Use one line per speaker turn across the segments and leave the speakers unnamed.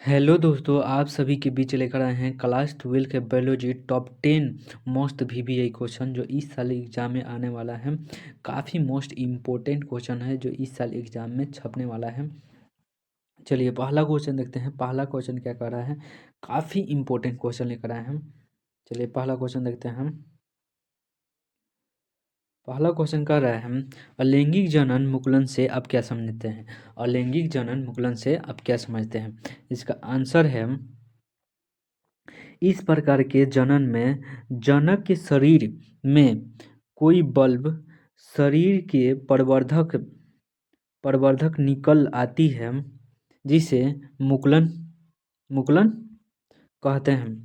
Hello दोस्तों, आप सभी के बीच लेकर आए हैं क्लास 12 के biology top 10 most VVI question जो इस साल एग्जाम में आने वाला है। काफ़ी मोस्ट इम्पोर्टेंट क्वेश्चन है जो इस साल एग्जाम में छपने वाला है। चलिए पहला क्वेश्चन देखते हैं। पहला क्वेश्चन क्या कर रहा है, काफ़ी इम्पोर्टेंट क्वेश्चन लेकर आए हैं। चलिए पहला क्वेश्चन देखते हैं हम। पहला क्वेश्चन कर रहा है हम, अलैंगिक जनन मुकुलन से आप क्या समझते हैं। अलैंगिक जनन मुकुलन से आप क्या समझते हैं। इसका आंसर है, इस प्रकार के जनन में जनक के शरीर में कोई बल्ब शरीर के प्रवर्धक प्रवर्धक निकल आती है जिसे मुकुलन मुकुलन कहते हैं।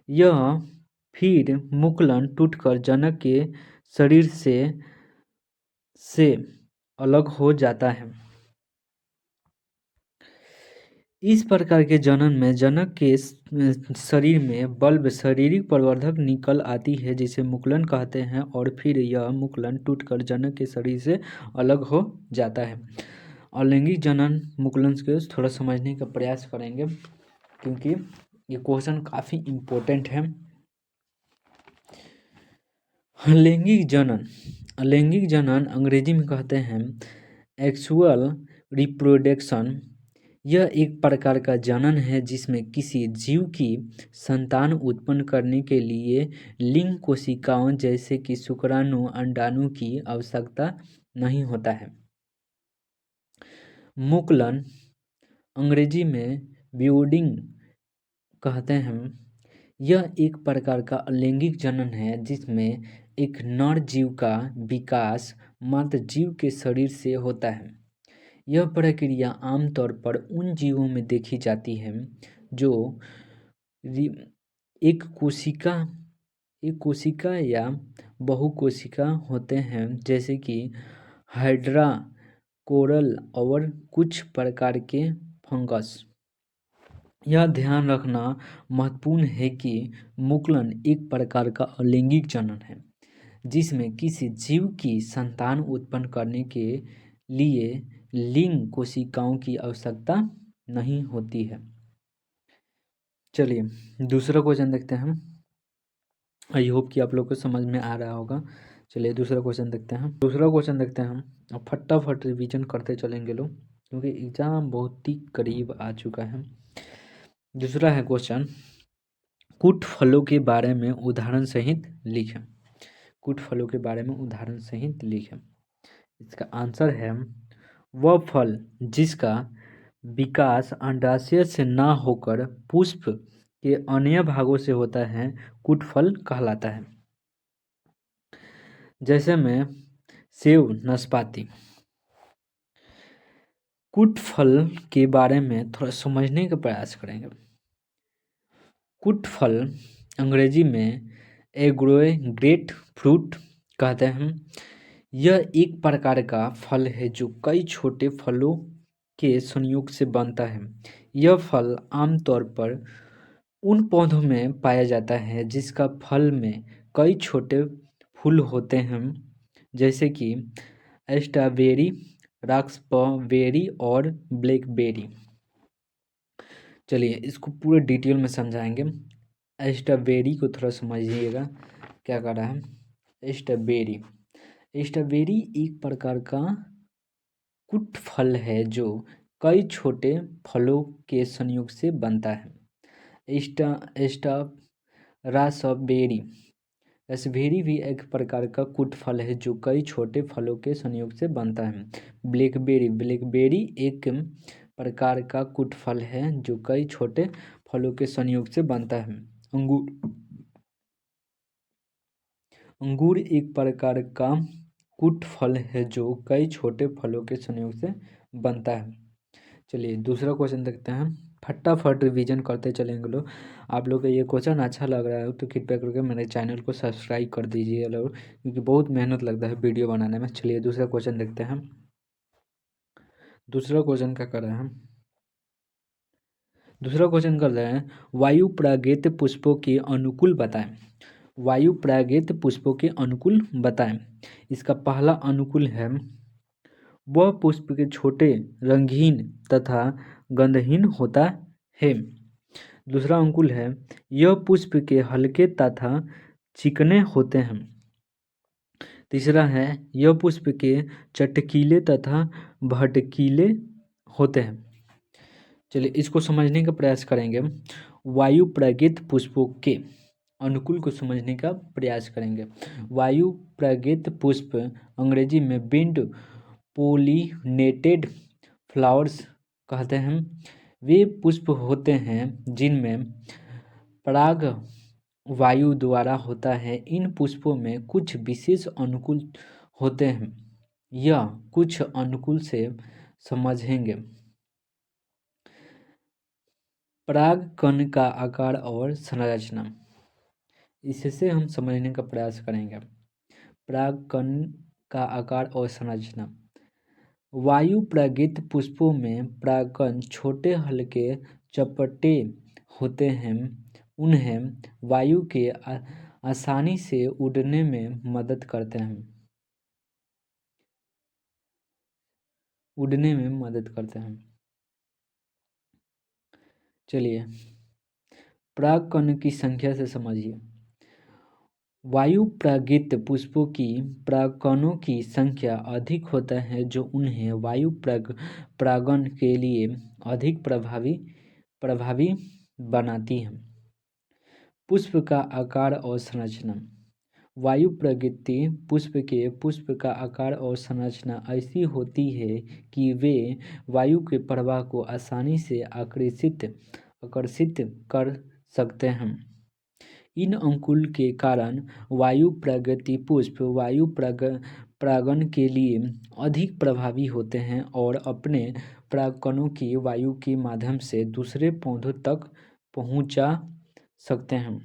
यह फिर मुकुलन टूटकर जनक के शरीर से अलग हो जाता है। इस प्रकार के जनन में जनक के शरीर में बल्ब शारीरिक प्रवर्धक निकल आती है जिसे मुकुलन कहते हैं और फिर यह मुकुलन टूटकर जनक के शरीर से अलग हो जाता है। अलैंगिक जनन मुकुलन को थोड़ा समझने का प्रयास करेंगे क्योंकि ये क्वेश्चन काफ़ी इम्पोर्टेंट है। अलैंगिक जनन अंग्रेजी में कहते हैं एक्सुअल रिप्रोडक्शन। यह एक प्रकार का जनन है जिसमें किसी जीव की संतान उत्पन्न करने के लिए लिंग कोशिकाओं जैसे कि शुक्राणु अंडाणु की आवश्यकता नहीं होता है। मुकुलन अंग्रेजी में ब्रीडिंग कहते हैं। यह एक प्रकार का अलैंगिक जनन है जिसमें एक नर जीव का विकास मादा जीव के शरीर से होता है। यह प्रक्रिया आमतौर पर उन जीवों में देखी जाती है जो एक कोशिका या बहुकोशिका होते हैं, जैसे कि हाइड्रा, कोरल और कुछ प्रकार के फंगस। यह ध्यान रखना महत्वपूर्ण है कि मुकुलन एक प्रकार का अलैंगिक जनन है जिसमें किसी जीव की संतान उत्पन्न करने के लिए लिंग कोशिकाओं की आवश्यकता नहीं होती है। चलिए दूसरा क्वेश्चन देखते हैं हम। आई होप कि आप लोग को समझ में आ रहा होगा। चलिए दूसरा क्वेश्चन देखते हैं हम। अब फटाफट रिवीजन करते चलेंगे लोग क्योंकि एग्जाम बहुत ही करीब आ चुका है। दूसरा है क्वेश्चन, कुट फलों के बारे में उदाहरण सहित लिखें। कुट फलों के बारे में उदाहरण सहित लिखें। इसका आंसर है, वह फल जिसका विकास अंडाशय से ना होकर पुष्प के अन्य भागों से होता है कुट फल कहलाता है। जैसे में सेब, नाशपाती। कुट फल के बारे में थोड़ा समझने का प्रयास करेंगे। कुट फल अंग्रेजी में ग्रेट फ्रूट कहते हैं। यह एक प्रकार का फल है जो कई छोटे फलों के संयोग से बनता है। यह फल आमतौर पर उन पौधों में पाया जाता है जिसका फल में कई छोटे फूल होते हैं, जैसे कि स्ट्रॉबेरी, रास्पबेरी और ब्लैकबेरी। चलिए इसको पूरे डिटेल में समझाएंगे। स्ट्रॉबेरी को थोड़ा समझिएगा क्या कर रहा है। स्ट्रॉबेरी एक प्रकार का कुट फल है जो कई छोटे फलों के संयोग से बनता है। रास्पबेरी रास्पबेरी भी एक प्रकार का कुट फल है जो कई छोटे फलों के संयोग से बनता है। ब्लैकबेरी एक प्रकार का कुट फल है जो कई छोटे फलों के संयोग से बनता है। अंगूर एक प्रकार का कुट फल है जो कई छोटे फलों के संयोग से बनता है। चलिए दूसरा क्वेश्चन देखते हैं। फटाफट रिवीजन करते चलेंगे लोग। आप लोग को ये क्वेश्चन अच्छा लग रहा है तो कृपया करके मेरे चैनल को सब्सक्राइब कर दीजिए लोग, क्योंकि बहुत मेहनत लगता है वीडियो बनाने में। चलिए दूसरा क्वेश्चन देखते हैं। दूसरा क्वेश्चन क्या कर रहे हैं। दूसरा क्वेश्चन कर रहे हैं, वायु परागित पुष्पों के अनुकूल बताएं। वायु परागित पुष्पों के अनुकूल बताएं। इसका पहला अनुकूल है, वह पुष्प के छोटे, रंगहीन तथा गंधहीन होता है। दूसरा अंकुल है, यह पुष्प के हल्के तथा चिकने होते हैं। तीसरा है, यह पुष्प के चटकीले तथा भड़कीले होते हैं। चलिए इसको समझने का प्रयास करेंगे। वायु प्रेरित पुष्पों के अनुकूल को समझने का प्रयास करेंगे। वायु प्रेरित पुष्प अंग्रेजी में विंड पोलिनेटेड फ्लावर्स कहते हैं। वे पुष्प होते हैं जिनमें पराग वायु द्वारा होता है। इन पुष्पों में कुछ विशेष अनुकूल होते हैं। यह कुछ अनुकूल से समझेंगे। परागकण का आकार और संरचना, इससे हम समझने का प्रयास करेंगे। परागकण का आकार और संरचना। वायु प्रेरित पुष्पों में परागकण छोटे हल्के चपटे होते हैं। उन्हें वायु के आसानी से उड़ने में मदद करते हैं। उड़ने में मदद करते हैं। चलिए परागकण की संख्या से समझिए। वायु प्रेरित पुष्पों की परागकणों की संख्या अधिक होता है जो उन्हें वायु परागण के लिए अधिक प्रभावी बनाती है। पुष्प का आकार और संरचना। वायु प्रेरित पुष्प का आकार और संरचना ऐसी होती है कि वे वायु के प्रवाह को आसानी से आकर्षित कर सकते हैं। इन अंकुल के कारण वायु प्रेरित पुष्प वायु परागण के लिए अधिक प्रभावी होते हैं और अपने परागकणों की वायु के माध्यम से दूसरे पौधों तक पहुंचा सकते हैं।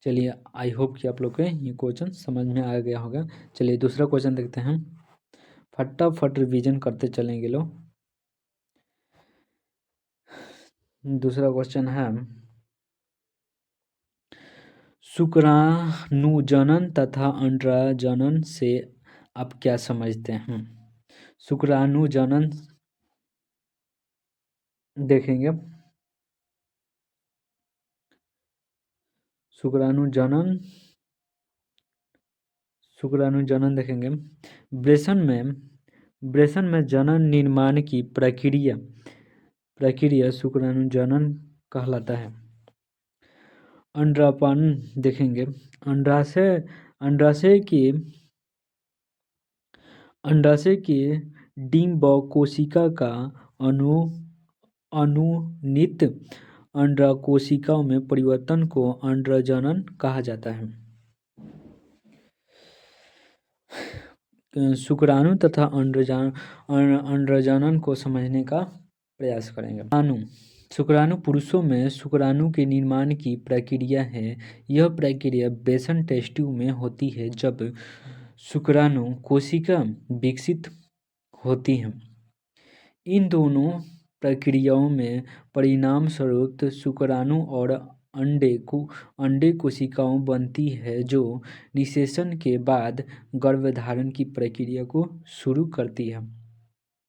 चलिए आई होप कि आप लोग को ये क्वेश्चन समझ में आ गया होगा। चलिए दूसरा क्वेश्चन देखते हैं। फटाफट रिवीजन करते चलेंगे लोग। दूसरा क्वेश्चन है, शुक्राणुजनन तथा अंडाजनन से आप क्या समझते हैं? शुक्राणुजनन देखेंगे। शुक्राणुजनन देखेंगे। वृषण में जनन निर्माण की प्रक्रिया शुक्राणुजनन कहलाता है। अंडापन देखेंगे। अंडाशय के डिंब कोशिका का अनुनित अंडकोशिकाओं में परिवर्तन को अंडाजनन कहा जाता है। शुक्राणु तथा अंडाजनन को समझने का प्रयास करेंगे। शुक्राणु पुरुषों में शुक्राणु के निर्माण की प्रक्रिया है। यह प्रक्रिया वृषण टेस्ट्यूब में होती है जब शुक्राणु कोशिका विकसित होती है। इन दोनों प्रक्रियाओं में परिणाम स्वरूप शुक्राणु और अंडे कोशिकाओं बनती है जो निषेचन के बाद गर्भधारण की प्रक्रिया को शुरू करती है।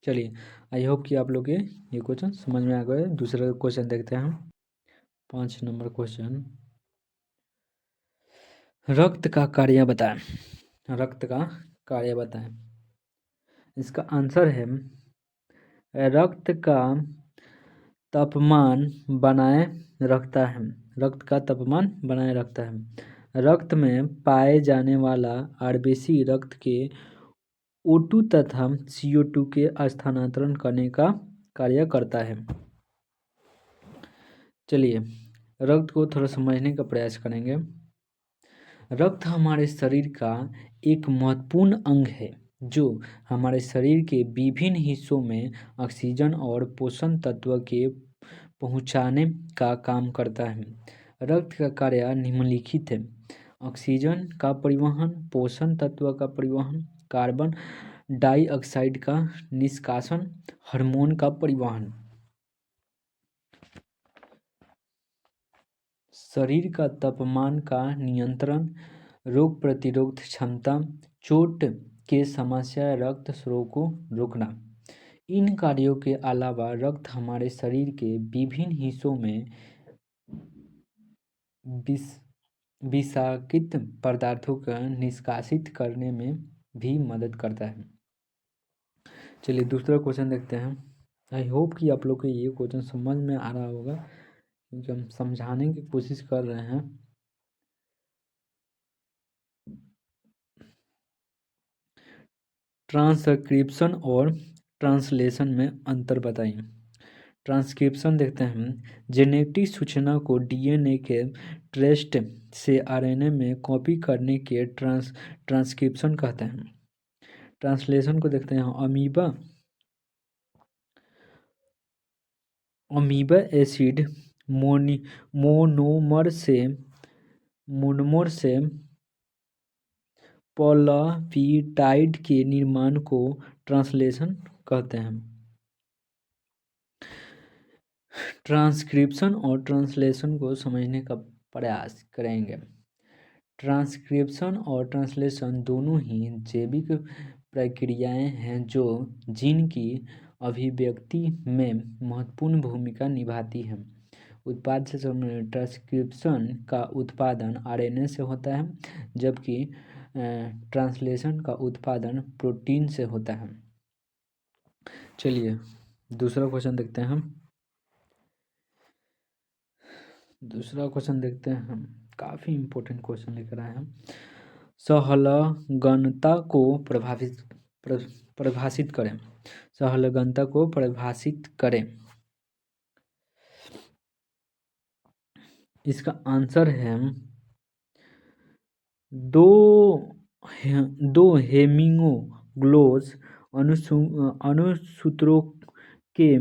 चलिए आई होप कि आप लोग के ये क्वेश्चन समझ में आ गए। दूसरा क्वेश्चन देखते हैं। 5 नंबर क्वेश्चन, रक्त का कार्य बताएं। रक्त का कार्य बताएं। इसका आंसर है, रक्त का तापमान बनाए रखता है। रक्त का तापमान बनाए रखता है। रक्त में पाए जाने वाला आरबीसी रक्त के O2 तथा CO2 के स्थानांतरण करने का कार्य करता है। चलिए रक्त को थोड़ा समझने का प्रयास करेंगे। रक्त हमारे शरीर का एक महत्वपूर्ण अंग है जो हमारे शरीर के विभिन्न हिस्सों में ऑक्सीजन और पोषण तत्व के पहुंचाने का काम करता है। रक्त का कार्य निम्नलिखित है: ऑक्सीजन का परिवहन, पोषण तत्व का परिवहन, कार्बन डाइऑक्साइड का निष्कासन, हार्मोन का परिवहन। शरीर का तापमान का नियंत्रण, रोग प्रतिरोध क्षमता, चोट के समस्या, रक्त स्राव को रोकना, इन कार्यों के अलावा रक्त हमारे शरीर के विभिन्न हिस्सों में विष विषाक्त पदार्थों का निष्कासित करने में भी मदद करता है। चलिए दूसरा क्वेश्चन देखते हैं। आई होप कि आप लोग को ये क्वेश्चन समझ में आ रहा होगा, क्योंकि हम समझाने की कोशिश कर रहे हैं। ट्रांसक्रिप्शन और ट्रांसलेशन में अंतर बताइए। ट्रांसक्रिप्शन देखते हैं, जेनेटिक सूचना को डीएनए के टेक्स्ट से आरएनए में कॉपी करने के ट्रांसक्रिप्शन कहते हैं। ट्रांसलेशन को देखते हैं, अमीबा एसिड मोनोमर से पॉलीपेप्टाइड के निर्माण को ट्रांसलेशन कहते हैं। ट्रांसक्रिप्शन और ट्रांसलेशन को समझने का प्रयास करेंगे। ट्रांसक्रिप्शन और ट्रांसलेशन दोनों ही जैविक प्रक्रियाएं हैं जो जीन की अभिव्यक्ति में महत्वपूर्ण भूमिका निभाती हैं। उत्पाद से ट्रांसक्रिप्शन का उत्पादन आरएनए से होता है, जबकि ट्रांसलेशन का उत्पादन प्रोटीन से होता है। चलिए दूसरा क्वेश्चन देखते हैं हम। दूसरा क्वेश्चन देखते हैं हम, काफ़ी इम्पोर्टेंट क्वेश्चन लेकर आए हैं। सहलगनता को परिभाषित करें। सहलगनता को परिभाषित करें। इसका आंसर है दो हेमिंगोग्लोस अनुसूत्रों के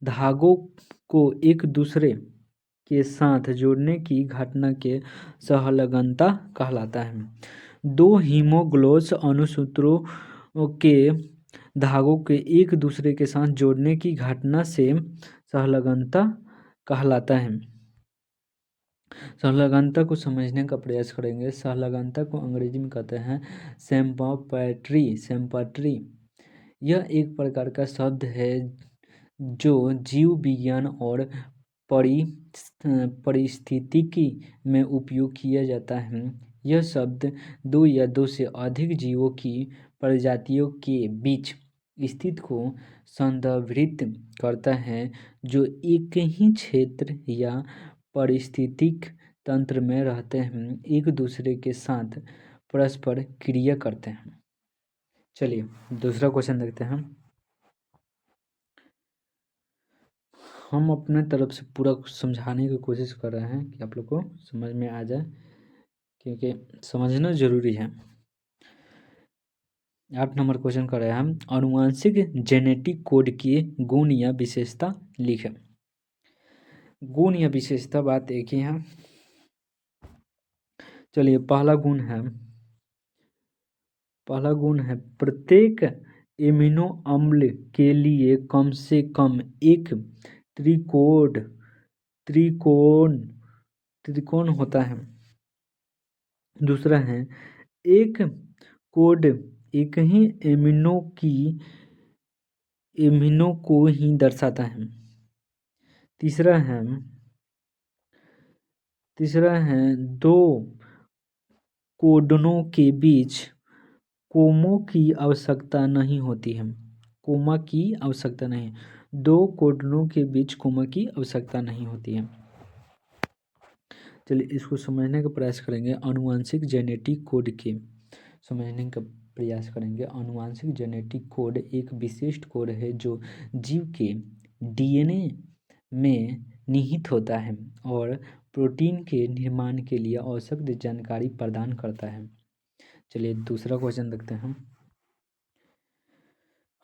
धागों को एक दूसरे के साथ जोड़ने की घटना के सहलगनता कहलाता है। दो हीमोग्लोस अनुसूत्रों के धागों के एक दूसरे के साथ जोड़ने की घटना से सहलगनता कहलाता है। सहलगनता को समझने का प्रयास करेंगे। सहलगनता को अंग्रेजी में कहते हैं सिम्पैट्री। यह एक प्रकार का शब्द है जो जीव विज्ञान और पारिस्थितिकी में उपयोग किया जाता है। यह शब्द दो या दो से अधिक जीवों की प्रजातियों के बीच स्थिति को संदर्भित करता है जो एक ही क्षेत्र या पारिस्थितिक तंत्र में रहते हैं, एक दूसरे के साथ परस्पर क्रिया करते हैं। चलिए दूसरा क्वेश्चन देखते हैं। हम अपने तरफ से पूरा समझाने की कोशिश कर रहे हैं कि आप लोग को समझ में आ जाए, क्योंकि समझना जरूरी है। 8 नंबर क्वेश्चन कर रहे हैं हम, आनुवंशिक जेनेटिक कोड की गुण या विशेषता लिखें। गुण या विशेषता बात एक ही है। चलिए पहला गुण है प्रत्येक एमिनो अम्ल के लिए कम से कम एक त्रिकोण होता है। दूसरा है एक कोड एक ही एमिनो को ही दर्शाता है। तीसरा है दो कोडनों के बीच कोमों की आवश्यकता नहीं होती है। कोमा की आवश्यकता नहीं, दो कोडनों के बीच कोमा की आवश्यकता नहीं होती है। चलिए इसको समझने का प्रयास करेंगे। आनुवंशिक जेनेटिक कोड के समझने का प्रयास करेंगे। आनुवंशिक जेनेटिक कोड एक विशिष्ट कोड है जो जीव के डीएनए में निहित होता है और प्रोटीन के निर्माण के लिए आवश्यक जानकारी प्रदान करता है। चलिए दूसरा क्वेश्चन देखते हैं।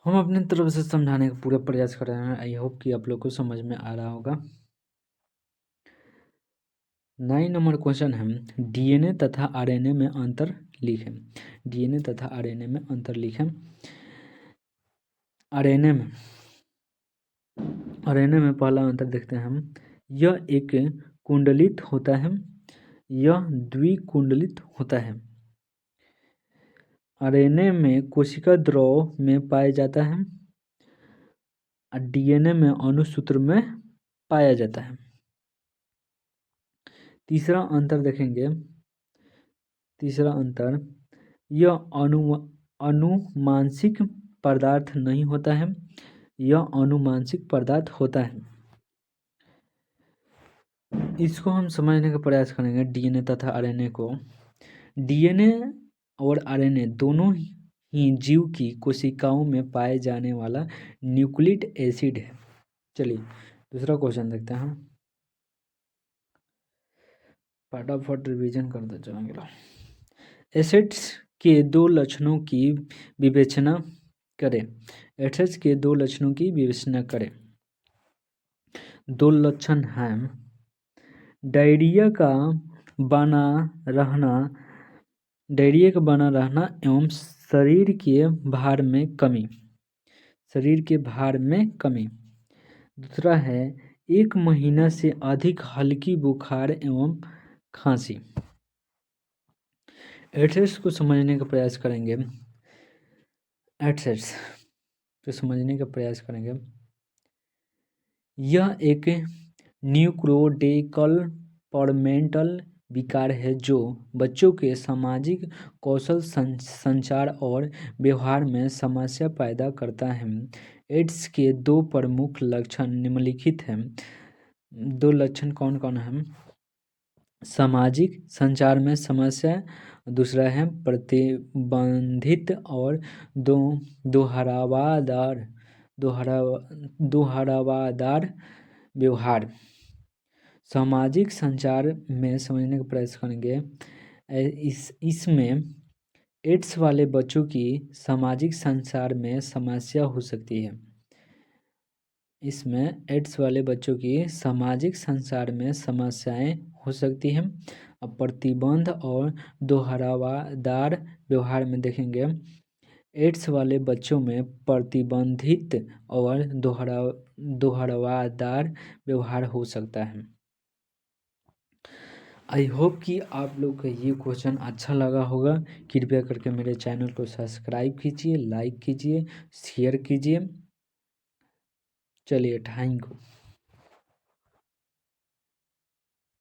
हम अपने तरफ से समझाने का पूरा प्रयास कर रहे हैं। आई होप कि आप लोग को समझ में आ रहा होगा। 9 नंबर क्वेश्चन है, डीएनए तथा आरएनए में अंतर लिखें। डीएनए तथा आरएनए में अंतर लिखें। आरएनए में पहला अंतर देखते हैं हम, यह एक कुंडलित होता है, यह द्विकुंडलित होता है। आरएनए में कोशिका द्रव में पाया जाता है और डीएनए में अणुसूत्र में पाया जाता है। तीसरा अंतर देखेंगे, तीसरा अंतर, यह अनुमानसिक पदार्थ नहीं होता है, यह अनुमानसिक पदार्थ होता है। इसको हम समझने का प्रयास करेंगे डीएनए तथा आरएनए को। डीएनए और आरएनए दोनों ही जीव की कोशिकाओं में पाए जाने वाला न्यूक्लिक एसिड है। चलिए दूसरा क्वेश्चन देखते हैं, फटाफट रिवीजन करते चलेंगे। एसिड्स के दो लक्षणों की विवेचना करें। एसिड्स के दो लक्षणों की विवेचना करें। दो लक्षण हैं डायरिया का बना रहना, डायरिया का बना रहना एवं शरीर के भार में कमी, शरीर के भार में कमी। दूसरा है 1 महीना से अधिक हल्की बुखार एवं खांसी। एसिड्स को समझने का प्रयास करेंगे, एसिड्स को समझने का प्रयास करेंगे। यह एक न्यूरोडेवलपमेंटल विकार है जो बच्चों के सामाजिक कौशल, संचार और व्यवहार में समस्या पैदा करता है। एड्स के दो प्रमुख लक्षण निम्नलिखित हैं। दो लक्षण कौन कौन हैं? सामाजिक संचार में समस्या, दूसरा है प्रतिबंधित और दोहरावादार व्यवहार। सामाजिक संचार में समझने का प्रयास करेंगे। इसमें एड्स वाले बच्चों की सामाजिक संचार में समस्या हो सकती है। इसमें एड्स वाले बच्चों की सामाजिक संचार में समस्याएं हो सकती हैं। अब प्रतिबंध और दोहरावादार व्यवहार में देखेंगे, एड्स वाले बच्चों में प्रतिबंधित और दोहरावादार व्यवहार हो सकता है। आई होप कि आप लोग को ये क्वेश्चन अच्छा लगा होगा। कृपया करके मेरे चैनल को सब्सक्राइब कीजिए, लाइक कीजिए, शेयर कीजिए। चलिए थैंक यू।